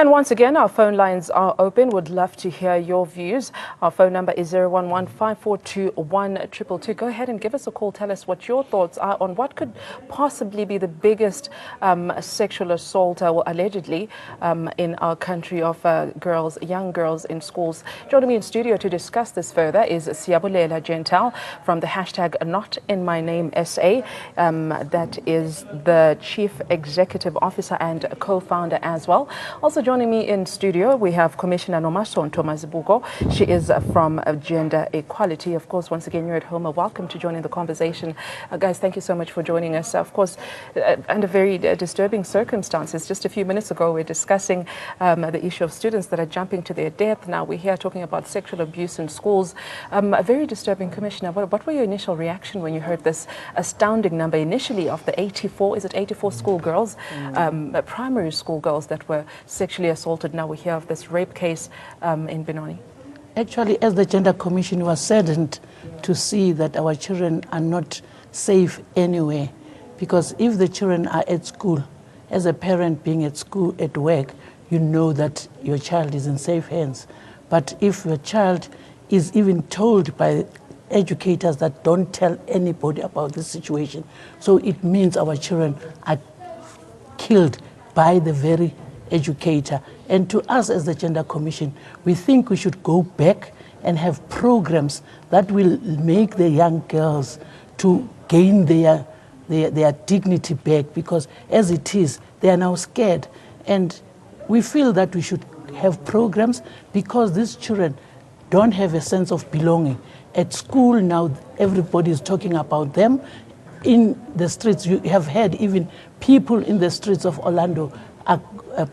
And once again, our phone lines are open. Would love to hear your views. Our phone number is 011-542-1222. Go ahead and give us a call. Tell us what your thoughts are on what could possibly be the biggest sexual assault, allegedly, in our country of young girls in schools. Joining me in studio to discuss this further is Siyabulela Gentle from the hashtag #NotInMyNameSA. That is the Chief Executive Officer and co-founder as well. Also joining me in studio, we have Commissioner Nomasonto Mazibuko. She is from Gender Equality. Of course, once again, you're at home. Welcome to joining the conversation. Guys, thank you so much for joining us. Of course, under very disturbing circumstances. Just a few minutes ago, we were discussing the issue of students that are jumping to their death. Now we're here talking about sexual abuse in schools. A very disturbing, Commissioner. What were your initial reaction when you heard this astounding number initially of the 84, is it 84 schoolgirls, primary school girls that were sexually assaulted? Now we hear of this rape case in Benoni. Actually, as the Gender Commission, was saddened to see that our children are not safe anywhere. Because if the children are at school, as a parent being at school, at work, you know that your child is in safe hands. But if your child is even told by educators that don't tell anybody about this situation, so it means our children are killed by the very educator. And to us as the Gender Commission, we think we should go back and have programs that will make the young girls to gain their dignity back, because as it is, they are now scared. And we feel that we should have programs because these children don't have a sense of belonging. At school now, everybody is talking about them. In the streets, you have heard even people in the streets of Orlando are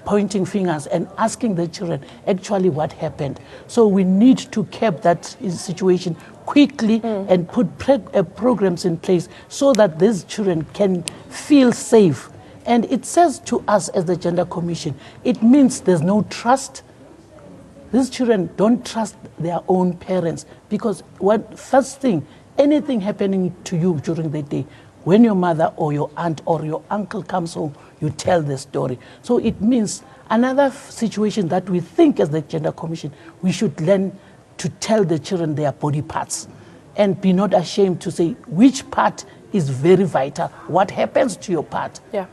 pointing fingers and asking the children actually what happened. So we need to cap that situation quickly and put programs in place so that these children can feel safe. And it says to us as the Gender Commission, it means there's no trust. These children don't trust their own parents, because first thing, anything happening to you during the day, when your mother or your aunt or your uncle comes home, you tell the story. So it means another situation that we think as the Gender Commission, we should learn to tell the children their body parts and be not ashamed to say which part is very vital, what happens to your part. Yeah.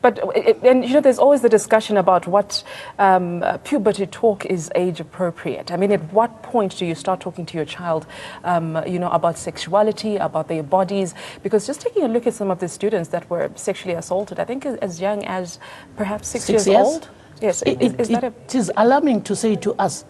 But, and you know, there's always the discussion about what puberty talk is age appropriate. I mean, at what point do you start talking to your child, you know, about sexuality, about their bodies? Because just taking a look at some of the students that were sexually assaulted, I think as young as perhaps 6 years old. Yes, it is alarming to say to us,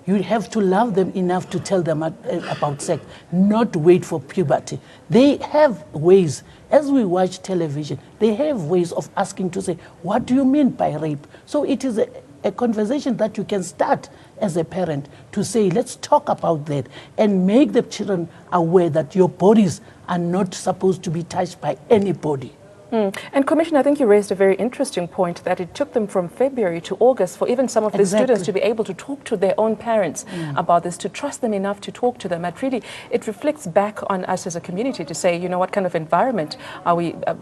you have to love them enough to tell them about sex, not wait for puberty. They have ways, as we watch television, they have ways of asking to say, what do you mean by rape? So it is a conversation that you can start as a parent to say, let's talk about that and make the children aware that your bodies are not supposed to be touched by anybody. And Commissioner, I think you raised a very interesting point that it took them from February to August for even some of the students to be able to talk to their own parents about this, to trust them enough to talk to them. And really, it reflects back on us as a community to say, you know, what kind of environment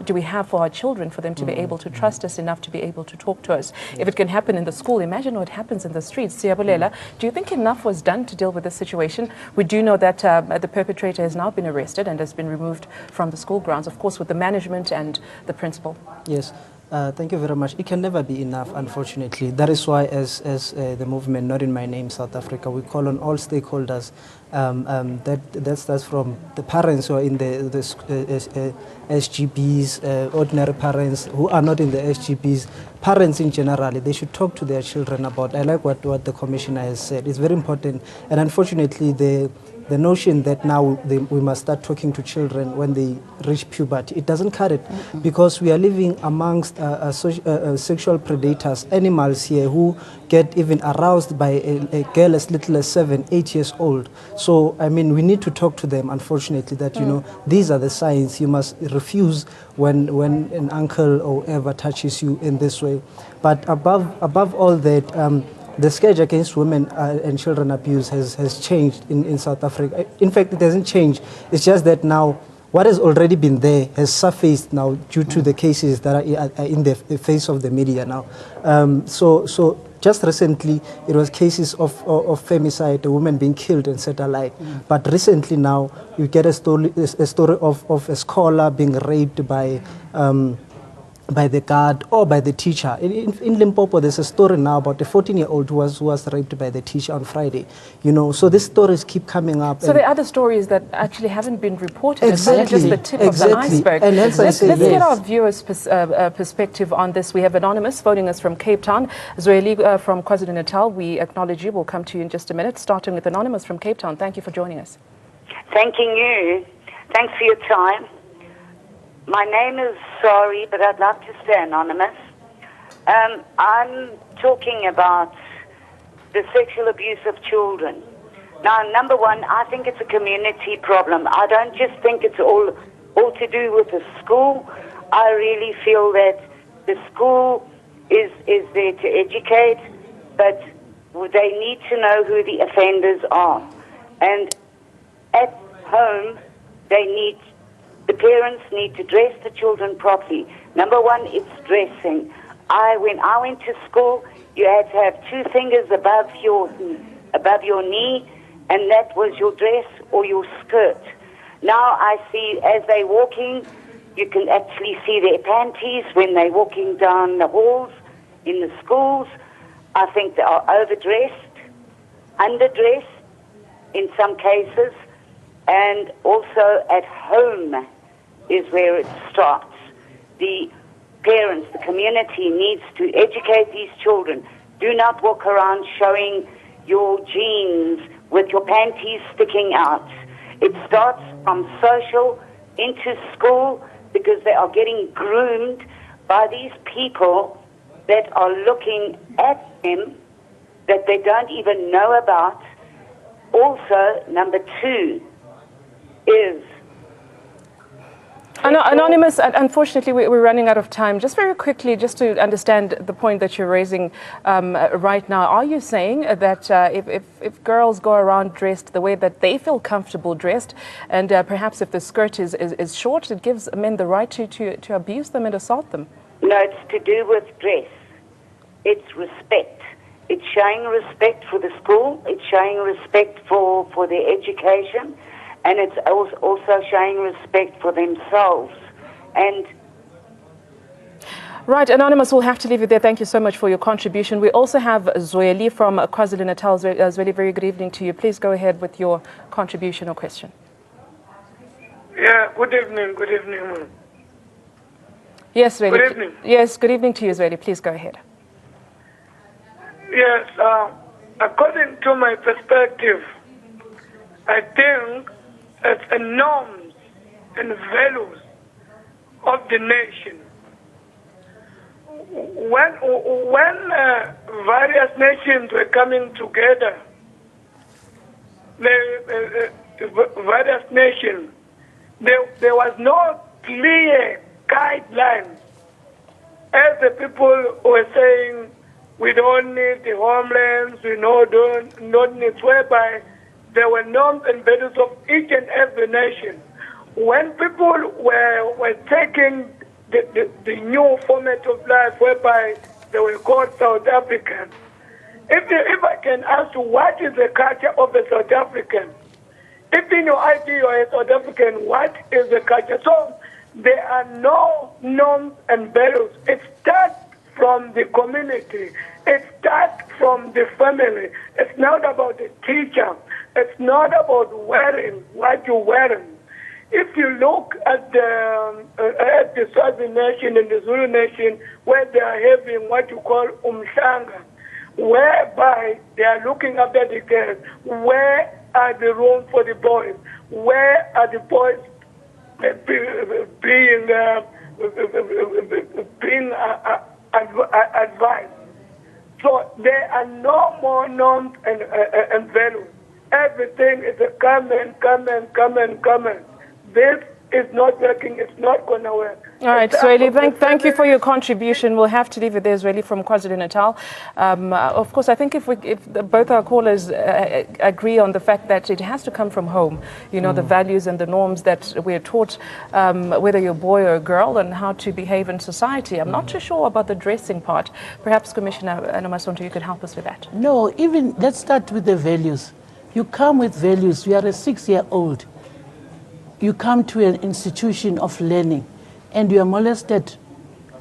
do we have for our children, for them to be able to trust us enough to be able to talk to us. If it can happen in the school, imagine what happens in the streets. Siyabulela, do you think enough was done to deal with this situation? We do know that the perpetrator has now been arrested and has been removed from the school grounds, of course, with the management and the principal. Yes, thank you very much. It can never be enough, unfortunately. That is why, as the movement Not in My Name South Africa, we call on all stakeholders. That starts from the parents who are in the SGBs, ordinary parents who are not in the SGBs, parents in general. They should talk to their children about. I like what the commissioner has said. It's very important, and unfortunately, the notion that now we must start talking to children when they reach puberty, it doesn't cut it, because we are living amongst sexual predators, animals here who get even aroused by a girl as little as 7, 8 years old. So, I mean, we need to talk to them, unfortunately, that, you know, these are the signs. You must refuse when an uncle or ever touches you in this way. But above all that, the scourge against women and children abuse has changed in South Africa. In fact, it hasn't changed. It's just that now what has already been there has surfaced now due to the cases that are in the face of the media now. So just recently, it was cases of femicide, a woman being killed and set alight. But recently now, you get a story of a scholar being raped by the guard or by the teacher. In Limpopo, there's a story now about a 14-year-old who was raped by the teacher on Friday. You know, so these stories keep coming up. So there are other stories that actually haven't been reported. Exactly. It's only just the tip of the iceberg. And hence let's I say get yes. our viewers' perspective on this. We have Anonymous phoning us from Cape Town. Zoeli from KwaZulu-Natal, we acknowledge you. We'll come to you in just a minute. Starting with Anonymous from Cape Town. Thank you for joining us. Thanking you. Thanks for your time. My name is Sorry, but I'd like to stay anonymous. I'm talking about the sexual abuse of children. Now, number one, I think it's a community problem. I don't just think it's all to do with the school. I really feel that the school is there to educate, but they need to know who the offenders are. And at home, the parents need to dress the children properly. Number one, it's dressing. When I went to school, you had to have 2 fingers above your knee, and that was your dress or your skirt. Now I see as they're walking, you can actually see their panties when they're walking down the halls in the schools. I think they are overdressed, underdressed in some cases, and also at home is where it starts. The parents, the community needs to educate these children. Do not walk around showing your jeans with your panties sticking out. It starts from social into school because they are getting groomed by these people that are looking at them that they don't even know about. Also, number 2 is Anonymous, unfortunately, we're running out of time. Just very quickly, just to understand the point that you're raising right now, are you saying that if girls go around dressed the way that they feel comfortable dressed, and perhaps if the skirt is short, it gives men the right to abuse them and assault them? No, it's to do with dress. It's respect. It's showing respect for the school. It's showing respect for their education. And it's also showing respect for themselves. And right, Anonymous, we'll have to leave it there. Thank you so much for your contribution. We also have Zoeli from KwaZulu-Natal. Zoeli, very good evening to you. Please go ahead with your contribution or question. Yeah, good evening, good evening. Yes, Zoeli. Good evening. Yes, good evening to you, Zoeli. Please go ahead. Yes, according to my perspective, I think it's the norms and values of the nation. When various nations were coming together, various nations, there was no clear guidelines. As the people were saying, we don't need the homelands, we don't need, whereby there were norms and values of each and every nation. When people were taking the new format of life, whereby they were called South Africans, if I can ask you, what is the culture of a South African? If in your ID you are a South African, what is the culture? So there are no norms and values. It starts from the community. It starts from the family. It's not about the teacher. It's not about wearing what you're wearing. If you look at the Swazi nation and the Zulu nation, where they are having what you call umhlanga, whereby they are looking after the girls, where are the rooms for the boys? Where are the boys being advised? So there are no more norms and values. Everything is a come and. This it's not working, it's not going to work. All right, Sweli, thank you for your contribution. We'll have to leave it there, Sweli, from KwaZulu-Natal. Of course, I think if both our callers agree on the fact that it has to come from home, you know, the values and the norms that we're taught, whether you're a boy or a girl, and how to behave in society. I'm not too sure about the dressing part. Perhaps, Commissioner Nomasonto, you could help us with that. No, even let's start with the values. You come with values. You are a 6-year-old. You come to an institution of learning and you are molested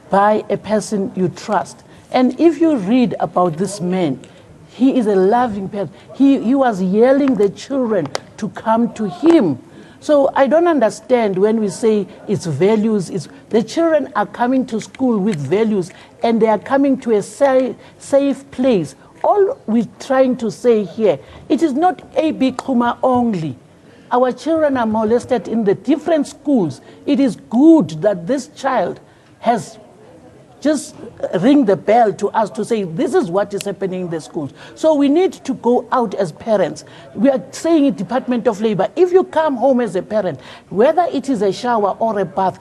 by a person you trust. And if you read about this man, he is a loving person. He was yelling the children to come to him. So I don't understand when we say it's values. The children are coming to school with values and they are coming to a safe place. All we're trying to say here, it is not A.B. Kuma only. Our children are molested in the different schools. It is good that this child has just ring the bell to us to say this is what is happening in the schools. So we need to go out as parents. We are saying in Department of Labor, if you come home as a parent, whether it is a shower or a bath,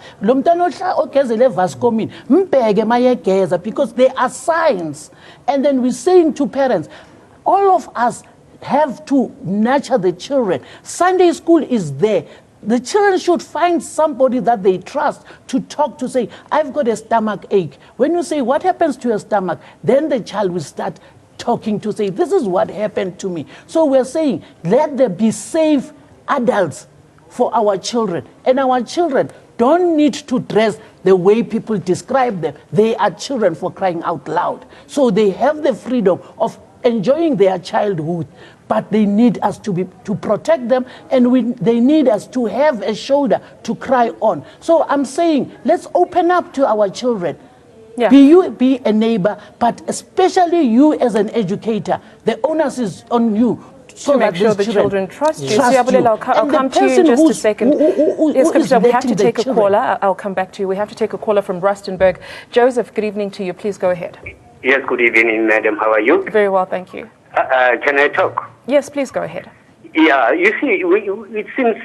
because there are signs. And then we're saying to parents, all of us have to nurture the children. Sunday school is there. The children should find somebody that they trust to talk to, say, I've got a stomach ache. When you say, what happens to your stomach? Then the child will start talking to say, this is what happened to me. So we're saying, let there be safe adults for our children. And our children don't need to dress the way people describe them. They are children, for crying out loud. So they have the freedom of enjoying their childhood, but they need us to protect them, and they need us to have a shoulder to cry on. So I'm saying, let's open up to our children. Yeah. Be a neighbor, but especially you as an educator. The onus is on you. So to make sure the children trust you. I'll come to you in just a second. Yes, Commissioner, we have to take a caller. I'll come back to you. We have to take a caller from Rustenburg. Joseph, good evening to you. Please go ahead. Yes, good evening, madam. How are you? Very well, thank you. Can I talk? Yes, please go ahead. Yeah, you see, it seems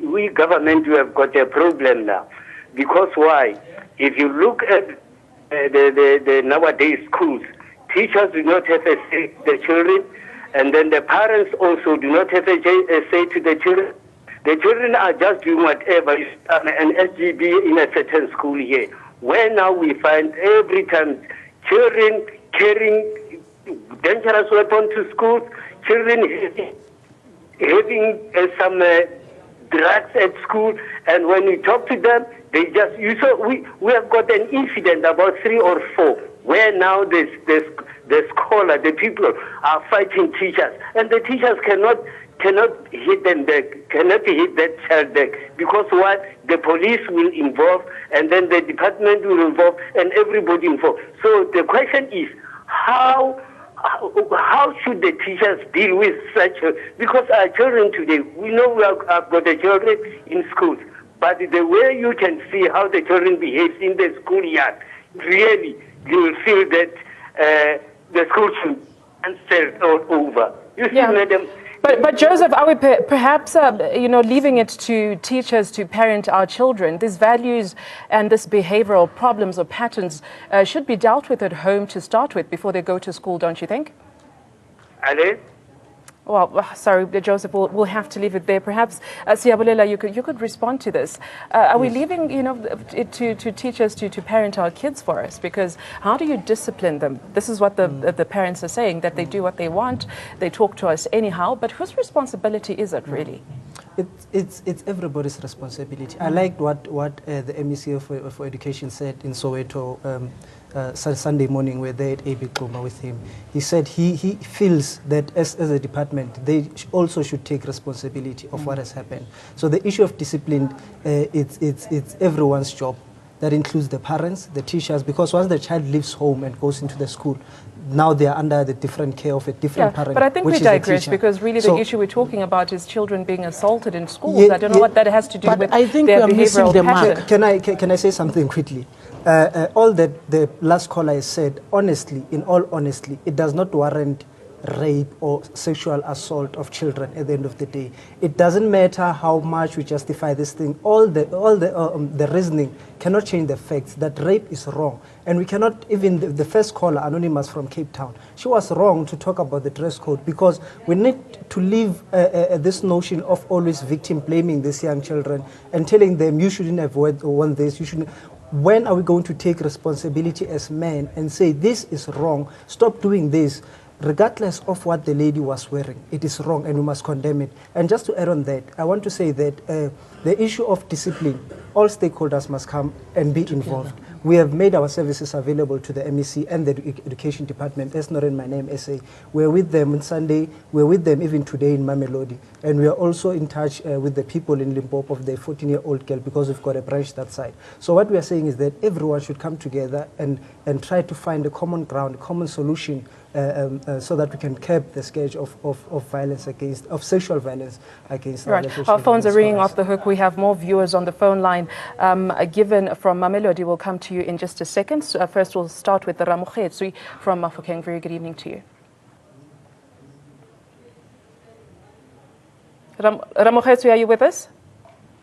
we government, we have got a problem now. Because why? If you look at the nowadays schools, teachers do not have a say to the children, and then the parents also do not have a say to the children. The children are just doing whatever. An SGB in a certain school here, where now we find every time children carrying dangerous weapons to schools, children having some drugs at school, and when we talk to them, they just, we have got an incident about 3 or 4, where now the scholar, the people are fighting teachers, and the teachers cannot hit them back, cannot hit that child back, because what? The police will involve, and then the department will involve, and everybody involved. So the question is, how should the teachers deal with such because our children today, we know we have got the children in schools, but the way you can see how the children behave in the schoolyard, really, you will feel that the school should be all over. You see, madam. But Joseph, are we perhaps leaving it to teachers to parent our children? These values and this behavioral problems or patterns should be dealt with at home to start with before they go to school, don't you think? Ale? Well, sorry, Joseph, we'll have to leave it there. Perhaps, Siyabulela, you could respond to this. Are we leaving, it to teachers to parent our kids for us? Because how do you discipline them? This is what the parents are saying, that they do what they want, they talk to us anyhow, but whose responsibility is it really? It's everybody's responsibility. I liked what the MEC for Education said in Soweto Sunday morning. We're there at AB Kuma with him. He said he feels that as a department, they also should take responsibility of what has happened. So the issue of discipline, it's everyone's job. That includes the parents, the teachers, because once the child leaves home and goes into the school, now they are under the different care of a different parent. But I think we digress, because really the issue we're talking about is children being assaulted in schools. I don't know what that has to do with I think their we are missing the mark. Can I say something quickly? All that the last caller has said, honestly, in all honesty, it does not warrant rape or sexual assault of children at the end of the day. It doesn't matter how much we justify this thing. All the reasoning cannot change the facts that rape is wrong. And we cannot, even the first caller, Anonymous from Cape Town, she was wrong to talk about the dress code, because we need to leave this notion of always victim blaming these young children and telling them, you shouldn't have worn this, you shouldn't. When are we going to take responsibility as men and say, this is wrong, stop doing this, regardless of what the lady was wearing? It is wrong and we must condemn it. And just to add on that, I want to say that the issue of discipline, all stakeholders must come and be involved. We have made our services available to the MEC and the Education Department. That's not in my name, SA. We're with them on Sunday. We're with them even today in Mamelodi. And we are also in touch with the people in Limpopo of the 14-year-old girl, because we've got a branch that side. So what we are saying is that everyone should come together and try to find a common ground, a common solution, so that we can curb the scourge of violence against, of sexual violence against our children. Our phones are ringing off the hook. We have more viewers on the phone line. Given from Mamelodi, will come to you in just a second. So, first, we'll start with the Ramokgetsui from Mafokeng. Very good evening to you. Ramokgetsui, are you with us?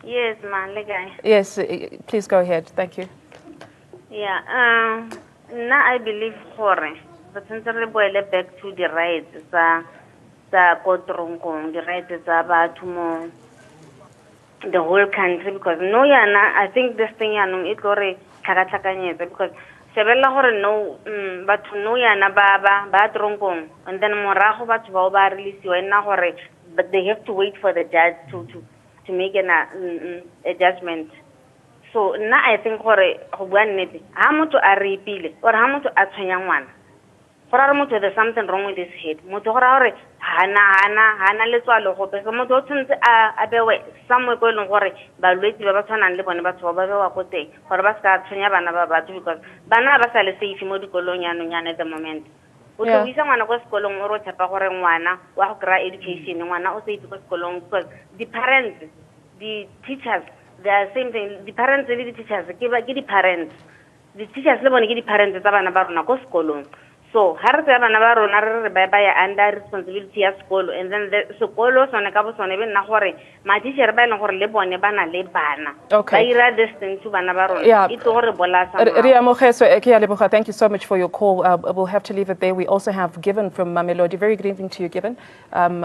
Yes, ma'am. Yes, please go ahead. Thank you. Yeah, now I believe but since we boil back to the rights, the rights about the whole country, because no, I think this thing it because sebella gore no but no ba tronkong, and then morago batho ba release wena gore, but they have to wait for the judge to make a judgment. So now I think gore go bua nnete ha motho a repile or ha motho a tshwenya ngwana, there's something wrong with his head. Hana letswalo go pesa motho o tshwantse a bewe somewhere go leng gore balwetse ba ba tshwanang le bone batho ba bewa go teng gore ba ska tshwenya bana ba batho, because bana ba sa le safe mo dikolong yanong at the moment. O tlo isa ngwana go sekolong o ro tshepa gore ngwana wa go kry education, ngwana o safe go sekolong, because the parents, the teachers, they are same thing. The parents and the teachers ke di parents, the teachers le bone ke di parents tsa bana ba rona go sekolong. So, har se bana ba rona re ba under responsibility ya sekolo, and then the sekolo sone ka bo sone be nna gore ma teacher ba ile gore le bone bana le bana ba ira this thing to bana ba rona it gore bolasa. Riamokgetsui, thank you so much for your call. We'll have to leave it there. We also have Given from Mamelodi. Very good evening to you, Given.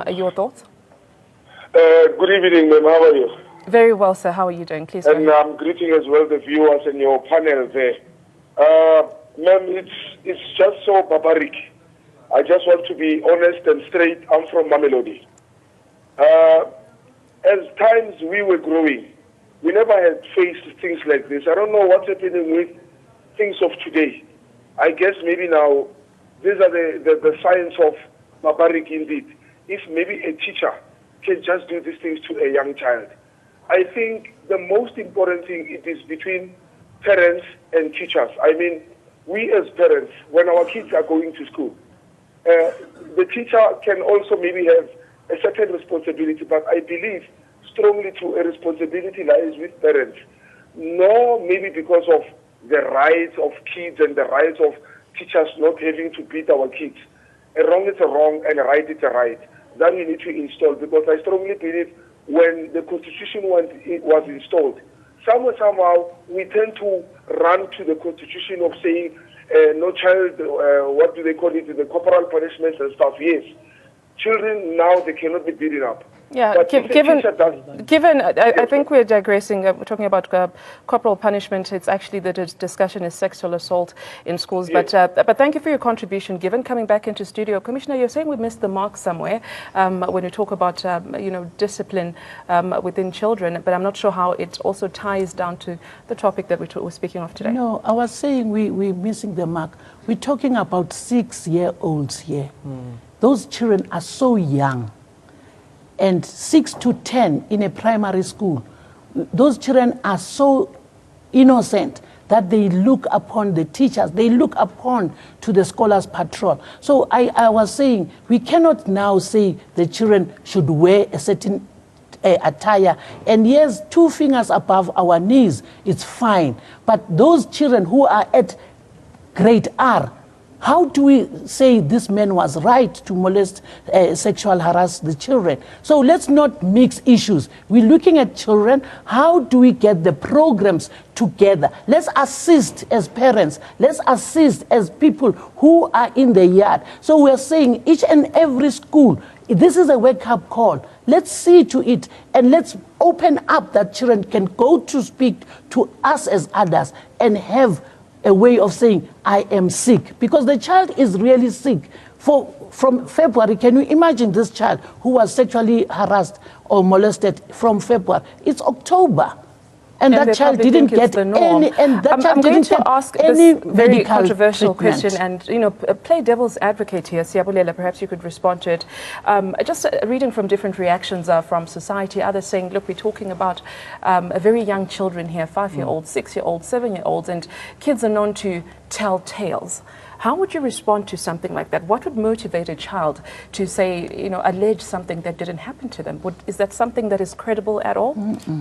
Your thoughts? Good evening, ma'am. How are you? Very well, sir. How are you doing? Please. And I'm greeting as well the viewers and your panel there. Ma'am, it's just so barbaric. I just want to be honest and straight. I'm from Mamelodi. As times we were growing, we never had faced things like this. I don't know what's happening with things of today. I guess maybe now these are the signs of barbaric indeed. If maybe a teacher can just do these things to a young child. I think the most important thing it is between parents and teachers. I mean, we as parents, when our kids are going to school, the teacher can also maybe have a certain responsibility, but I believe strongly to a responsibility lies with parents. No, maybe because of the rights of kids and the rights of teachers not having to beat our kids. A wrong is a wrong and a right is a right. That we need to install, because I strongly believe when the Constitution was installed, somehow we tend to run to the Constitution of saying no child, what do they call it, the corporal punishments and stuff. Yes, children now, they cannot be beaten up. Yeah, given I think we're digressing. We're talking about corporal punishment. It's actually the discussion is sexual assault in schools. Yes. But thank you for your contribution. Given coming back into studio, Commissioner, you're saying we missed the mark somewhere when you talk about discipline within children. But I'm not sure how it also ties down to the topic that we're speaking of today. No, I was saying we're missing the mark. We're talking about 6-year-olds here. Those children are so young. And 6 to 10 in a primary school, those children are so innocent that they look upon the teachers, they look upon to the scholars patrol. So I was saying, we cannot now say the children should wear a certain attire. And yes, 2 fingers above our knees, it's fine. But those children who are at grade R, How do we say this man was right to molest, sexual harass the children? So let's not mix issues. We're looking at children. How do we get the programs together? Let's assist as parents. Let's assist as people who are in the yard. So we're saying each and every school, this is a wake-up call. Let's see to it and let's open up that children can go to speak to us as adults and have a way of saying, I am sick. Because the child is really sick. From February, can you imagine this child who was sexually harassed or molested from February? It's October. And that child didn't get any, and that child didn't get any very controversial treatment. question, and play devil's advocate here. Siyabulela, perhaps you could respond to it. Just reading from different reactions from society, others saying, look, we're talking about very young children here, 5-year-olds, 6-year-olds, 7-year-olds, and kids are known to tell tales. How would you respond to something like that? What would motivate a child to say, allege something that didn't happen to them? Is that something that is credible at all?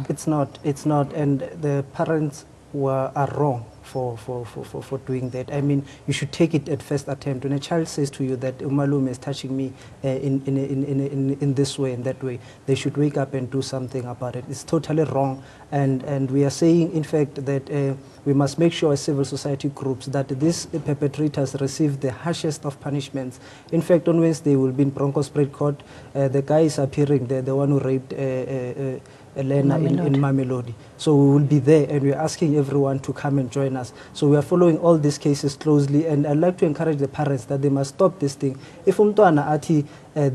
It's not, and the parents are wrong for doing that. I mean, you should take it at first attempt. When a child says to you that Umalume is touching me in this way and that way, they should wake up and do something about it. It's totally wrong, and we are saying, in fact, that we must make sure as civil society groups that these perpetrators receive the harshest of punishments. In fact, on Wednesday we'll be in Broncospruit Court. The guy is appearing there, the one who raped Elena in Mamelodi. So we will be there, and we're asking everyone to come and join us. So we are following all these cases closely, and I'd like to encourage the parents that they must stop this thing. If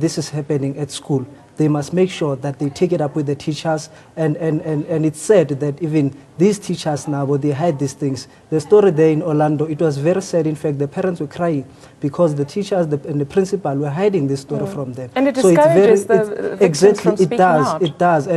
this is happening at school, they must make sure that they take it up with the teachers, and it's said that even these teachers now, they hide these things. The story there in Orlando, it was very sad. In fact, the parents were crying because the teachers and the principal were hiding this story from them. And it discourages the victims from speaking out. It does.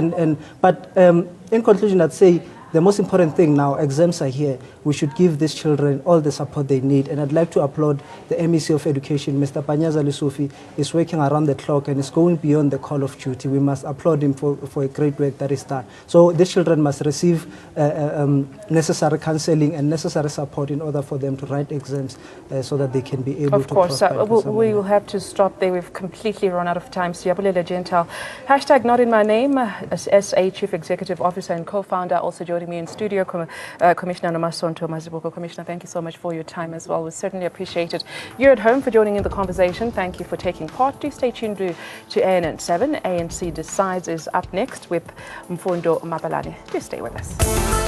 But in conclusion, I'd say the most important thing now, exams are here. We should give these children all the support they need. And I'd like to applaud the MEC of Education. Mr. MEC Lesufi is working around the clock and is going beyond the call of duty. We must applaud him for a great work that is done. So these children must receive necessary counseling and necessary support in order for them to write exams so that they can be able to prosper. Of course, we will have to stop there. We've completely run out of time. Siyabulela Gentle, hashtag not in my name, as SA Chief Executive Officer and co-founder, also joining me in studio, Commissioner Nomasonto Mazibuko. Commissioner, thank you so much for your time as well. We certainly appreciate it. You're at home for joining in the conversation. Thank you for taking part. Do stay tuned to ANN 7. ANC Decides is up next with Mfundo Mabalani. Do stay with us.